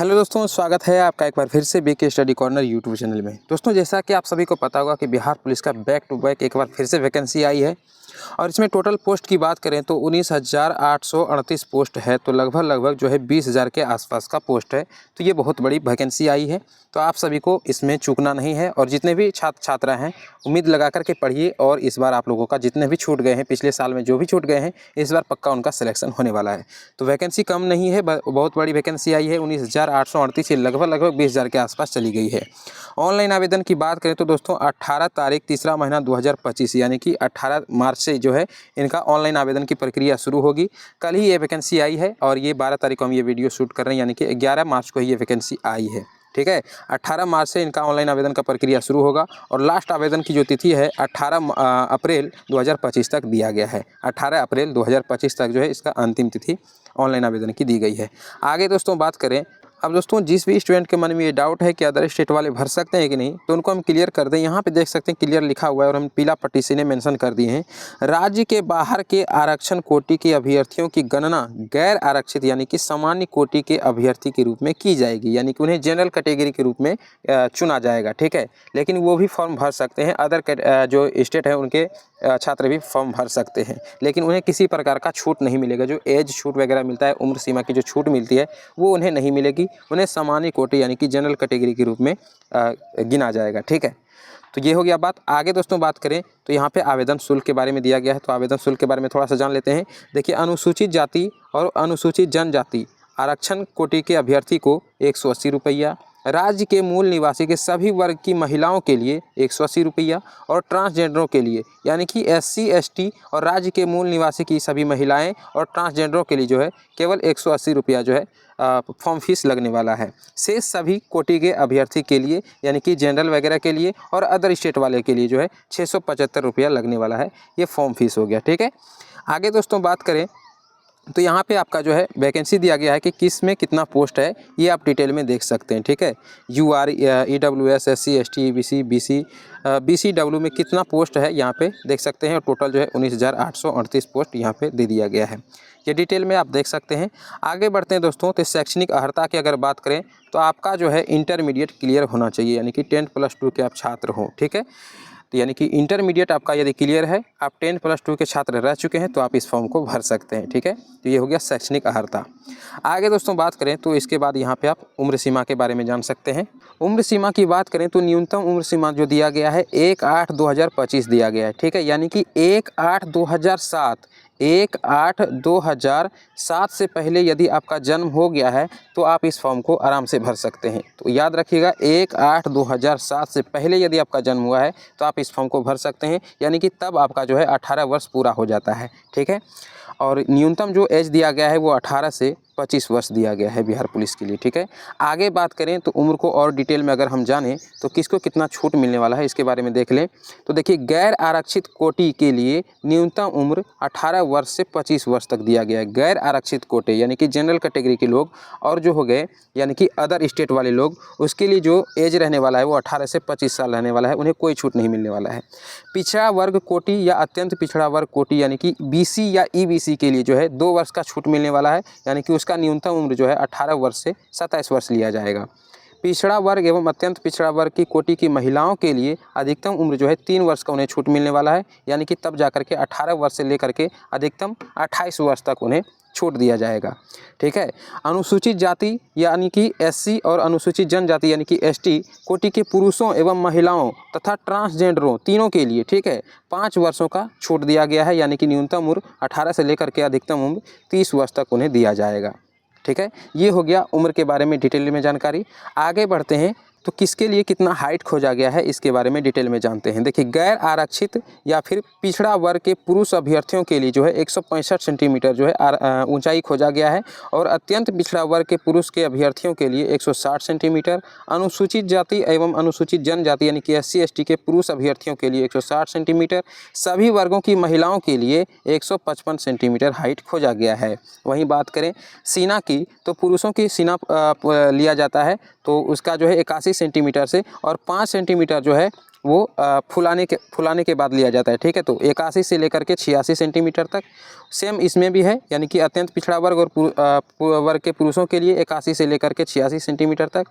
Hello दोस्तों, स्वागत है आपका एक बार फिर से BK study corner YouTube channel में। दोस्तों, जैसा कि आप सभी को पता होगा कि बिहार पुलिस का बैक टू बैक एक बार फिर से वैकेंसी आई है और इसमें टोटल पोस्ट की बात करें तो 19,838 पोस्ट है। तो लगभग जो है 20,000 के आसपास का पोस्ट है। तो ये बहुत बड़ी वैकेंसी आई है, तो आप सभी को इसमें चूकना नहीं है। और जितने भी छात्र छात्रा हैं, उम्मीद लगा करके पढ़िए और इस बार आप लोगों का जितने भी छूट गए हैं, पिछले साल में जो भी छूट गए हैं, इस बार पक्का उनका सिलेक्शन होने वाला है। तो वैकेंसी कम नहीं है, बहुत बड़ी वैकेंसी आई है। 19,838 लगभग 20,000 के आसपास चली गई है। ऑनलाइन आवेदन की बात करें तो दोस्तों 18 तारीख तीसरा महीना 2025 यानी कि 18 मार्च से जो है इनका ऑनलाइन आवेदन की प्रक्रिया शुरू होगी। कल ही ये वैकेंसी आई है और ये 12 तारीख को हम ये वीडियो शूट कर रहे हैं, यानी कि 11 मार्च को ही ये वैकेंसी आई है। ठीक है, 18 मार्च से इनका ऑनलाइन आवेदन का प्रक्रिया शुरू होगा और लास्ट आवेदन की जो तिथि है 18 अप्रैल 2025 तक दिया गया है। 18 अप्रैल 2025 तक जो है इसका अंतिम तिथि ऑनलाइन आवेदन की दी गई है। आगे दोस्तों बात करें, अब दोस्तों जिस भी स्टूडेंट के मन में ये डाउट है कि अदर स्टेट वाले भर सकते हैं कि नहीं, तो उनको हम क्लियर कर दें। यहाँ पे देख सकते हैं क्लियर लिखा हुआ है और हम पीला पट्टी से मेंशन कर दिए हैं। राज्य के बाहर के आरक्षण कोटि के अभ्यर्थियों की गणना गैर आरक्षित यानी कि सामान्य कोटि के अभ्यर्थी के रूप में की जाएगी, यानी कि उन्हें जनरल कैटेगरी के रूप में चुना जाएगा। ठीक है, लेकिन वो भी फॉर्म भर सकते हैं। अदर जो स्टेट है उनके छात्र भी फॉर्म भर सकते हैं, लेकिन उन्हें किसी प्रकार का छूट नहीं मिलेगा। जो एज छूट वगैरह मिलता है, उम्र सीमा की जो छूट मिलती है, वो उन्हें नहीं मिलेगी। उन्हें सामान्य कोटि यानी कि जनरल कैटेगरी के रूप में गिना जाएगा। ठीक है, तो ये हो गया बात। आगे दोस्तों बात करें तो यहाँ पे आवेदन शुल्क के बारे में दिया गया है। तो आवेदन शुल्क के बारे में थोड़ा सा जान लेते हैं। देखिए, अनुसूचित जाति और अनुसूचित जनजाति आरक्षण कोटि के अभ्यर्थी को 180 रुपया, राज्य के मूल निवासी के सभी वर्ग की महिलाओं के लिए 180 रुपया और ट्रांसजेंडरों के लिए यानी कि SC ST और राज्य के मूल निवासी की सभी महिलाएं और ट्रांसजेंडरों के लिए जो है केवल 180 रुपया जो है फॉर्म फीस लगने वाला है। शेष सभी कोटि के अभ्यर्थी के लिए यानी कि जनरल वगैरह के लिए और अदर स्टेट वाले के लिए जो है 675 रुपया लगने वाला है। ये फॉर्म फीस हो गया। ठीक है, आगे दोस्तों बात करें तो यहाँ पे आपका जो है वैकेंसी दिया गया है कि किस में कितना पोस्ट है, ये आप डिटेल में देख सकते हैं। ठीक है, UR EWS SC ST EBC BC BCW में कितना पोस्ट है यहाँ पे देख सकते हैं। टोटल जो है 19,838 पोस्ट यहाँ पे दे दिया गया है। ये डिटेल में आप देख सकते हैं। आगे बढ़ते हैं दोस्तों, तो शैक्षणिक अर्हता की अगर बात करें तो आपका जो है इंटरमीडिएट क्लियर होना चाहिए, यानी कि 10+2 के आप छात्र हों। ठीक है, तो यानी कि इंटरमीडिएट आपका यदि क्लियर है, आप 10+2 के छात्र रह चुके हैं, तो आप इस फॉर्म को भर सकते हैं। ठीक है, तो ये हो गया शैक्षणिक अर्हता। आगे दोस्तों बात करें तो इसके बाद यहाँ पे आप उम्र सीमा के बारे में जान सकते हैं। उम्र सीमा की बात करें तो न्यूनतम उम्र सीमा जो दिया गया है 1/8/2025 दिया गया है। ठीक है, यानी कि 1/8/2007 1/8/2007 से पहले यदि आपका जन्म हो गया है तो आप इस फॉर्म को आराम से भर सकते हैं। तो याद रखिएगा, 1/8/2007 से पहले यदि आपका जन्म हुआ है तो आप इस फॉर्म को भर सकते हैं, यानी कि तब आपका जो है 18 वर्ष पूरा हो जाता है। ठीक है, और न्यूनतम जो एज दिया गया है वो 18 से 25 वर्ष दिया गया है बिहार पुलिस के लिए। ठीक है, आगे बात करें तो उम्र को और डिटेल में अगर हम जानें तो किसको कितना छूट मिलने वाला है इसके बारे में देख लें। तो देखिए, गैर आरक्षित कोटि के लिए न्यूनतम उम्र 18 वर्ष से 25 वर्ष तक दिया गया है। गैर आरक्षित कोटे यानी कि जनरल कैटेगरी के लोग और जो हो गए यानी कि अदर स्टेट वाले लोग, उसके लिए जो एज रहने वाला है वो 18 से 25 साल रहने वाला है। उन्हें कोई छूट नहीं मिलने वाला है। पिछड़ा वर्ग कोटि या अत्यंत पिछड़ा वर्ग कोटि यानी कि BC या EBC के लिए जो है 2 वर्ष का छूट मिलने वाला है, यानी कि उसका न्यूनतम उम्र जो है 18 वर्ष से 27 वर्ष लिया जाएगा। पिछड़ा वर्ग एवं अत्यंत पिछड़ा वर्ग की कोटि की महिलाओं के लिए अधिकतम उम्र जो है 3 वर्ष का उन्हें छूट मिलने वाला है, यानी कि तब जाकर के 18 वर्ष से लेकर के अधिकतम 28 वर्ष तक उन्हें छूट दिया जाएगा। ठीक है, अनुसूचित जाति यानी कि SC और अनुसूचित जनजाति यानी कि ST कोटि के पुरुषों एवं महिलाओं तथा ट्रांसजेंडरों तीनों के लिए, ठीक है, 5 वर्षों का छूट दिया गया है, यानी कि न्यूनतम उम्र 18 से लेकर के अधिकतम उम्र 30 वर्ष तक उन्हें दिया जाएगा। ठीक है, ये हो गया उम्र के बारे में डिटेल में जानकारी। आगे बढ़ते हैं तो किसके लिए कितना हाइट खोजा गया है इसके बारे में डिटेल में जानते हैं। देखिए, गैर आरक्षित या फिर पिछड़ा वर्ग के पुरुष अभ्यर्थियों के लिए जो है 165 सेंटीमीटर जो है ऊंचाई खोजा गया है और अत्यंत पिछड़ा वर्ग के पुरुष के अभ्यर्थियों के लिए 160 सेंटीमीटर, अनुसूचित जाति एवं अनुसूचित जनजाति यानी कि SC ST के पुरुष अभ्यर्थियों के लिए 160 सेंटीमीटर, सभी वर्गों की महिलाओं के लिए 155 सेंटीमीटर हाइट खोजा गया है। वहीं बात करें सीना की तो पुरुषों की सीना लिया जाता है तो उसका जो है 81 सेंटीमीटर से और 5 सेंटीमीटर जो है वो फुलाने के बाद लिया जाता है, ठीक है। तो 81 से लेकर के 86 सेंटीमीटर तक सेम इसमें भी है, यानी कि अत्यंत पिछड़ा वर्ग और वर्ग के पुरुषों के लिए 81 से लेकर के 86 सेंटीमीटर तक।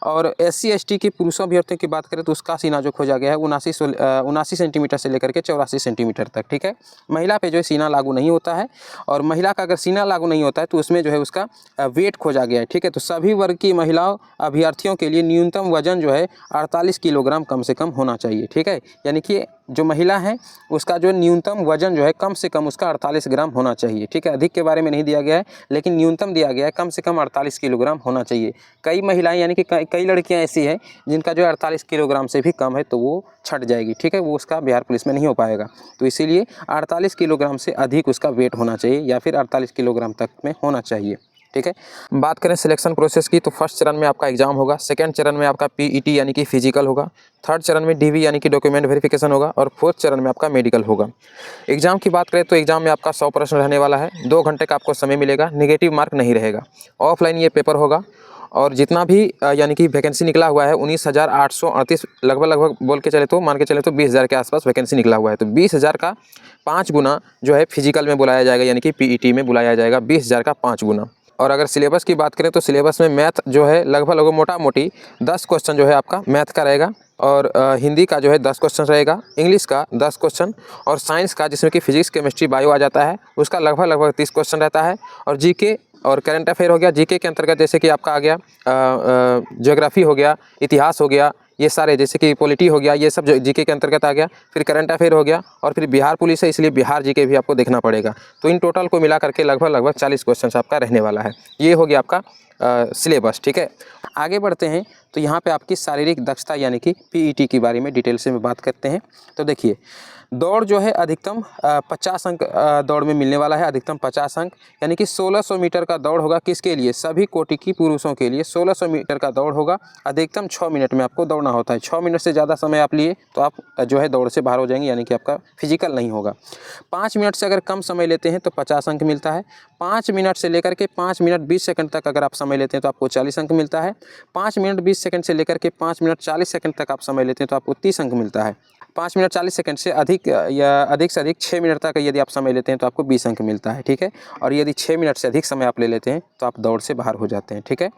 और SC ST के पुरुषों अभ्यर्थियों की बात करें तो उसका सीना जो खोजा गया है 79 सेंटीमीटर से लेकर के 84 सेंटीमीटर तक, ठीक है। महिला पे जो है सीना लागू नहीं होता है, और महिला का अगर सीना लागू नहीं होता है तो उसमें जो है उसका वेट खोजा गया है, ठीक है। तो सभी वर्ग की महिलाओं अभ्यर्थियों के लिए न्यूनतम वजन जो है 48 किलोग्राम कम से कम होना चाहिए, ठीक है। यानी कि जो महिला है उसका जो न्यूनतम वजन जो है कम से कम उसका 48 ग्राम होना चाहिए, ठीक है। अधिक के बारे में नहीं दिया गया है, लेकिन न्यूनतम दिया गया है कम से कम 48 किलोग्राम होना चाहिए। कई महिलाएं यानी कि कई लड़कियां ऐसी हैं जिनका जो 48 किलोग्राम से भी कम है तो वो छट जाएगी, ठीक है, वो उसका बिहार पुलिस में नहीं हो पाएगा। तो इसीलिए 48 किलोग्राम से अधिक उसका वेट होना चाहिए, या फिर 48 किलोग्राम तक में होना चाहिए, ठीक है। बात करें सिलेक्शन प्रोसेस की तो फर्स्ट चरण में आपका एग्जाम होगा, सेकंड चरण में आपका PET यानी कि फिजिकल होगा, थर्ड चरण में DV यानी कि डॉक्यूमेंट वेरिफिकेशन होगा, और फोर्थ चरण में आपका मेडिकल होगा। एग्जाम की बात करें तो एग्जाम में आपका 100 प्रश्न रहने वाला है, 2 घंटे का आपको समय मिलेगा, नेगेटिव मार्क नहीं रहेगा। ऑफलाइन ये पेपर होगा, और जितना भी यानी कि वैकेंसी निकला हुआ है 19,838 लगभग बोल के चले तो मान के चले तो 20,000 के आसपास वैकेंसी निकला हुआ है। तो 20,000 का 5 गुना जो है फिजिकल में बुलाया जाएगा, यानी कि PET में बुलाया जाएगा 20,000 का 5 गुना। और अगर सिलेबस की बात करें तो सिलेबस में मैथ जो है लगभग मोटा मोटी 10 क्वेश्चन जो है आपका मैथ का रहेगा, और हिंदी का जो है 10 क्वेश्चन रहेगा, इंग्लिश का 10 क्वेश्चन, और साइंस का जिसमें कि फिजिक्स केमिस्ट्री बायो आ जाता है उसका लगभग 30 क्वेश्चन रहता है। और GK और करंट अफेयर हो गया, GK के अंतर्गत जैसे कि आपका आ गया ज्योग्राफी हो गया, इतिहास हो गया, ये सारे जैसे कि पॉलिटी हो गया, ये सब जो GK के अंतर्गत आ गया। फिर करंट अफेयर हो गया, और फिर बिहार पुलिस है इसलिए बिहार GK भी आपको देखना पड़ेगा। तो इन टोटल को मिला करके लगभग 40 क्वेश्चन आपका रहने वाला है। ये हो गया आपका सिलेबस, ठीक है। आगे बढ़ते हैं तो यहाँ पे आपकी शारीरिक दक्षता यानी कि PET के बारे में डिटेल से में बात करते हैं। तो देखिए दौड़ जो है अधिकतम 50 अंक दौड़ में मिलने वाला है, अधिकतम 50 अंक, यानी कि 1600 मीटर का दौड़ होगा। किसके लिए? सभी कोटि की पुरुषों के लिए 1600 मीटर का दौड़ होगा। अधिकतम 6 मिनट में आपको दौड़ना होता है। 6 मिनट से ज़्यादा समय आप लिए तो आप जो है दौड़ से बाहर हो जाएंगे, यानी कि आपका फिजिकल नहीं होगा। 5 मिनट से अगर कम समय लेते हैं तो 50 अंक मिलता है। 5 मिनट से लेकर के 5 मिनट 20 सेकंड तक अगर आप समय लेते हैं तो आपको 40 अंक मिलता है। 5 मिनट 20 सेकंड से लेकर के 5 मिनट 40 सेकंड तक आप समय लेते हैं तो आपको 30 अंक मिलता है। 5 मिनट 40 सेकंड से अधिक या अधिक से अधिक 6 मिनट तक यदि आप समय लेते हैं तो आपको 20 अंक मिलता है, ठीक है। और यदि 6 मिनट से अधिक समय आप ले लेते हैं तो आप दौड़ से बाहर हो जाते हैं, ठीक है।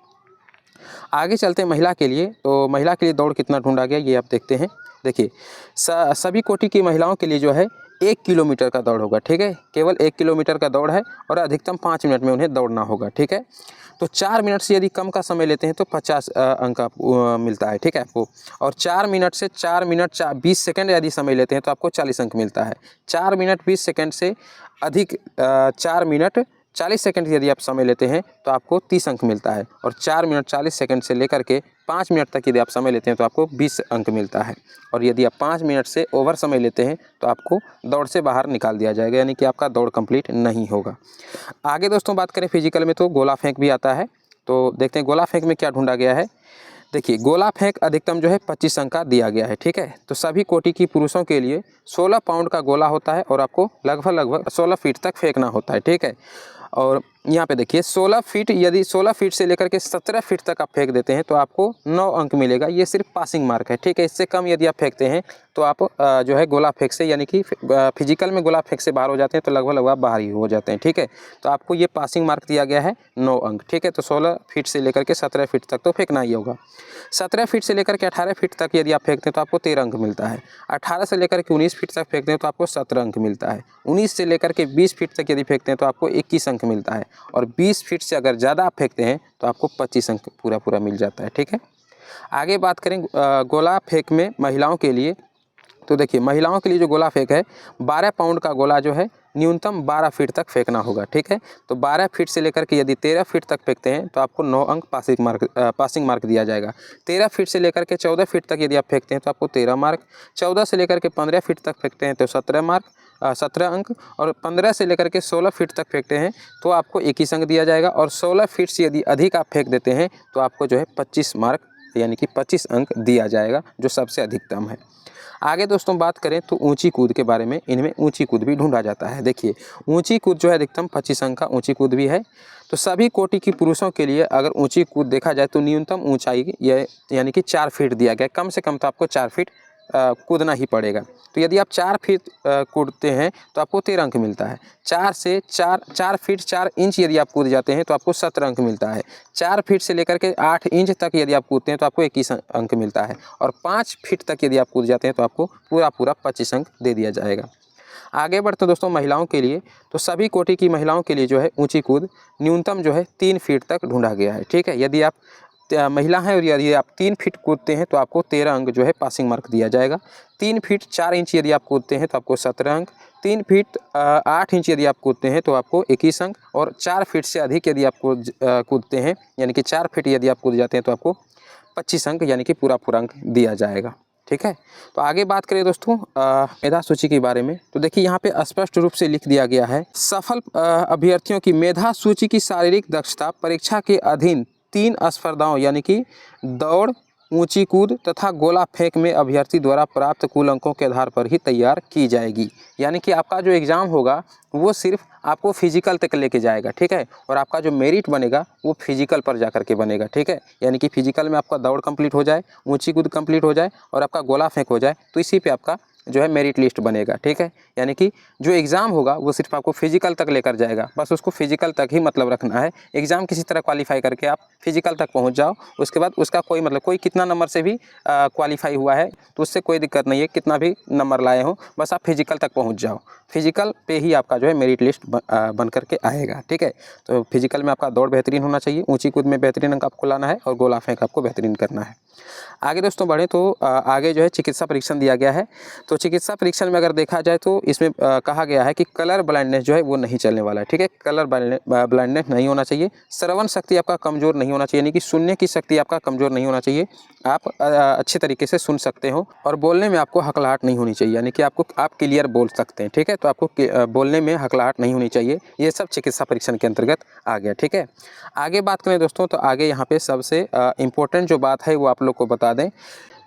आगे चलते हैं महिला के लिए। तो महिला के लिए दौड़ कितना ढूंढा गया ये आप देखते हैं। देखिए सभी कोटि की महिलाओं के लिए जो है 1 किलोमीटर का दौड़ होगा, ठीक है। केवल 1 किलोमीटर का दौड़ है, और अधिकतम 5 मिनट में उन्हें दौड़ना होगा, ठीक है। तो 4 मिनट से यदि कम का समय लेते हैं तो 50 अंक आपको मिलता है, ठीक है आपको। और 4 मिनट से 4 मिनट 20 सेकंड यदि समय लेते हैं तो आपको 40 अंक मिलता है। 4 मिनट 20 सेकंड से अधिक 4 मिनट 40 सेकंड यदि आप समय लेते हैं तो आपको 30 अंक मिलता है। और 4 मिनट 40 सेकंड से लेकर के 5 मिनट तक यदि आप समय लेते हैं तो आपको 20 अंक मिलता है। और यदि आप 5 मिनट से ओवर समय लेते हैं तो आपको दौड़ से बाहर निकाल दिया जाएगा, यानी कि आपका दौड़ कंप्लीट नहीं होगा। आगे दोस्तों बात करें फिजिकल में तो गोला फेंक भी आता है। तो देखते हैं गोला फेंक में क्या ढूंढा गया है। देखिए गोला फेंक अधिकतम जो है 25 अंक का दिया गया है, ठीक है। तो सभी कोटि की पुरुषों के लिए 16 पाउंड का गोला होता है, और आपको लगभग 16 फीट तक फेंकना होता है, ठीक है। और यहाँ पे देखिए 16 फीट, यदि 16 फीट से लेकर के 17 फीट तक आप फेंक देते हैं तो आपको 9 अंक मिलेगा। ये सिर्फ पासिंग मार्क है, ठीक है। इससे कम यदि आप फेंकते हैं तो आप जो है गोला फेंक से, यानी कि फिजिकल में गोला फेंक से बाहर हो जाते हैं, तो लगभग आप बाहर ही हो जाते हैं, ठीक है। तो आपको ये पासिंग मार्क दिया गया है 9 अंक, ठीक है। तो 16 फीट से लेकर के 17 फीट तक तो फेंकना ही होगा। 17 फीट से लेकर के 18 फीट तक यदि आप फेंकते हैं तो आपको 13 अंक मिलता है। 18 से लेकर के 19 फीट तक फेंकते हैं तो आपको 17 अंक मिलता है। 19 से लेकर के 20 फीट तक यदि फेंकते हैं तो आपको 21 अंक मिलता है। और 20 फीट से अगर ज़्यादा आप फेंकते हैं तो आपको 25 अंक पूरा मिल जाता है, ठीक है। आगे बात करें गोला फेंक में महिलाओं के लिए। तो देखिए महिलाओं के लिए जो गोला फेंक है 12 पाउंड का गोला जो है न्यूनतम 12 फीट तक फेंकना होगा, ठीक है। तो 12 फीट से लेकर के यदि 13 फीट तक फेंकते हैं तो आपको 9 अंक पासिंग मार्क दिया जाएगा। 13 फीट से लेकर के 14 फीट तक यदि आप फेंकते हैं तो आपको 13 मार्क। 14 से लेकर के 15 फीट तक फेंकते हैं तो 17 मार्क 17 अंक। और 15 से लेकर के 16 फीट तक फेंकते हैं तो आपको 21 अंक दिया जाएगा। और 16 फीट से यदि अधिक आप फेंक देते हैं तो आपको जो है 25 मार्क यानी कि 25 अंक दिया जाएगा, जो सबसे अधिकतम है। आगे दोस्तों बात करें तो ऊंची कूद के बारे में। इनमें ऊंची कूद भी ढूंढा जाता है। देखिए ऊंची कूद जो है अधिकतम 25 अंक का ऊंची कूद भी है। तो सभी कोटि की पुरुषों के लिए अगर ऊंची कूद देखा जाए तो न्यूनतम ऊंचाई यानी कि 4 फीट दिया गया। कम से कम तो आपको 4 फीट कूदना ही पड़ेगा। तो यदि आप 4 फीट कूदते हैं तो आपको 13 अंक मिलता है। 4 फीट 4 इंच यदि आप कूद जाते हैं तो आपको 17 अंक मिलता है। 4 फीट से लेकर के 8 इंच तक यदि आप कूदते हैं तो आपको 21 अंक मिलता है। और 5 फीट तक यदि आप कूद जाते हैं तो आपको पूरा 25 अंक दे दिया जाएगा। आगे बढ़ते दोस्तों महिलाओं के लिए, तो सभी कोटि की महिलाओं के लिए जो है ऊंची कूद न्यूनतम जो है 3 फीट तक ढूंढा गया है। ठीक है, यदि आप महिला हैं और यदि आप 3 फीट कूदते हैं तो आपको 13 अंक जो है पासिंग मार्क दिया जाएगा। 3 फीट 4 इंच यदि आप कूदते हैं तो आपको 17 अंक, 3 फीट 8 इंच यदि आप कूदते हैं तो आपको 21 अंक, और 4 फीट से अधिक यदि आप कूदते हैं यानी कि 4 फीट यदि आप कूद जाते हैं तो आपको 25 अंक यानी कि पूरा अंक दिया जाएगा। ठीक है, तो आगे बात करें दोस्तों मेधा सूची के बारे में, तो देखिए यहाँ पे स्पष्ट रूप से लिख दिया गया है, सफल अभ्यर्थियों की मेधा सूची की शारीरिक दक्षता परीक्षा के अधीन 3 स्पर्धाओं यानी कि दौड़, ऊंची कूद तथा गोला फेंक में अभ्यर्थी द्वारा प्राप्त कुल अंकों के आधार पर ही तैयार की जाएगी। यानी कि आपका जो एग्ज़ाम होगा वो सिर्फ आपको फिजिकल तक लेके जाएगा। ठीक है, और आपका जो मेरिट बनेगा वो फिजिकल पर जा कर के बनेगा। ठीक है, यानी कि फिजिकल में आपका दौड़ कंप्लीट हो जाए, ऊंची कूद कंप्लीट हो जाए और आपका गोला फेंक हो जाए, तो इसी पे आपका जो है मेरिट लिस्ट बनेगा। ठीक है, यानी कि जो एग्ज़ाम होगा वो सिर्फ आपको फिजिकल तक लेकर जाएगा, बस उसको फिजिकल तक ही मतलब रखना है। एग्ज़ाम किसी तरह क्वालिफाई करके आप फिजिकल तक पहुंच जाओ, उसके बाद उसका कोई मतलब कोई कितना नंबर से भी क्वालिफाई हुआ है तो उससे कोई दिक्कत नहीं है, कितना भी नंबर लाए हो, बस आप फिजिकल तक पहुँच जाओ। फिजिकल पे ही आपका जो है मेरिट लिस्ट बन करके आएगा। ठीक है, तो फिजिकल में आपका दौड़ बेहतरीन होना चाहिए, ऊंची कूद में बेहतरीन अंक आपको लाना है और गोला फेंक आपको बेहतरीन करना है। आगे दोस्तों बढ़ें तो आगे जो है चिकित्सा परीक्षण दिया गया है। तो चिकित्सा परीक्षण में अगर देखा जाए तो इसमें कहा गया है कि कलर ब्लाइंडनेस जो है वो नहीं चलने वाला है। ठीक है, कलर ब्लाइंडनेस नहीं होना चाहिए, श्रवण शक्ति आपका कमज़ोर नहीं होना चाहिए, यानी कि सुनने की शक्ति आपका कमज़ोर नहीं होना चाहिए, आप अच्छे तरीके से सुन सकते हो, और बोलने में आपको हकलाहट नहीं होनी चाहिए, यानी कि आप क्लियर बोल सकते हैं। ठीक है, तो आपको बोलने में हकलाहट नहीं होनी चाहिए। ये सब चिकित्सा परीक्षण के अंतर्गत आ गया। ठीक है, आगे बात करें दोस्तों तो आगे यहाँ पे सबसे इम्पोर्टेंट जो बात है वो आप लोग को बता दें,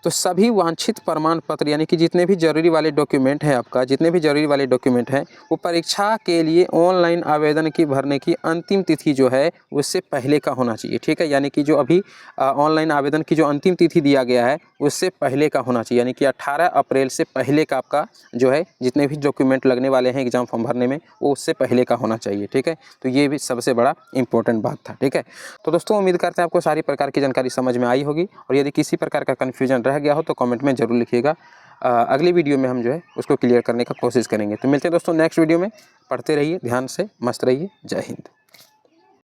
तो सभी वांछित प्रमाण पत्र यानी कि जितने भी जरूरी वाले डॉक्यूमेंट हैं आपका, जितने भी जरूरी वाले डॉक्यूमेंट हैं वो परीक्षा के लिए ऑनलाइन आवेदन की भरने की अंतिम तिथि जो है उससे पहले का होना चाहिए। ठीक है, यानी कि जो अभी ऑनलाइन आवेदन की जो अंतिम तिथि दिया गया है उससे पहले का होना चाहिए, यानी कि 18 अप्रैल से पहले का आपका जो है जितने भी डॉक्यूमेंट लगने वाले हैं एग्जाम फॉर्म भरने में वो उससे पहले का होना चाहिए। ठीक है, तो ये भी सबसे बड़ा इंपॉर्टेंट बात था। ठीक है, तो दोस्तों उम्मीद करते हैं आपको सारी प्रकार की जानकारी समझ में आई होगी, और यदि किसी प्रकार का कन्फ्यूजन रह गया हो तो कमेंट में ज़रूर लिखिएगा। अगली वीडियो में हम जो है उसको क्लियर करने का कोशिश करेंगे। तो मिलते हैं दोस्तों नेक्स्ट वीडियो में। पढ़ते रहिए, ध्यान से मस्त रहिए। जय हिंद।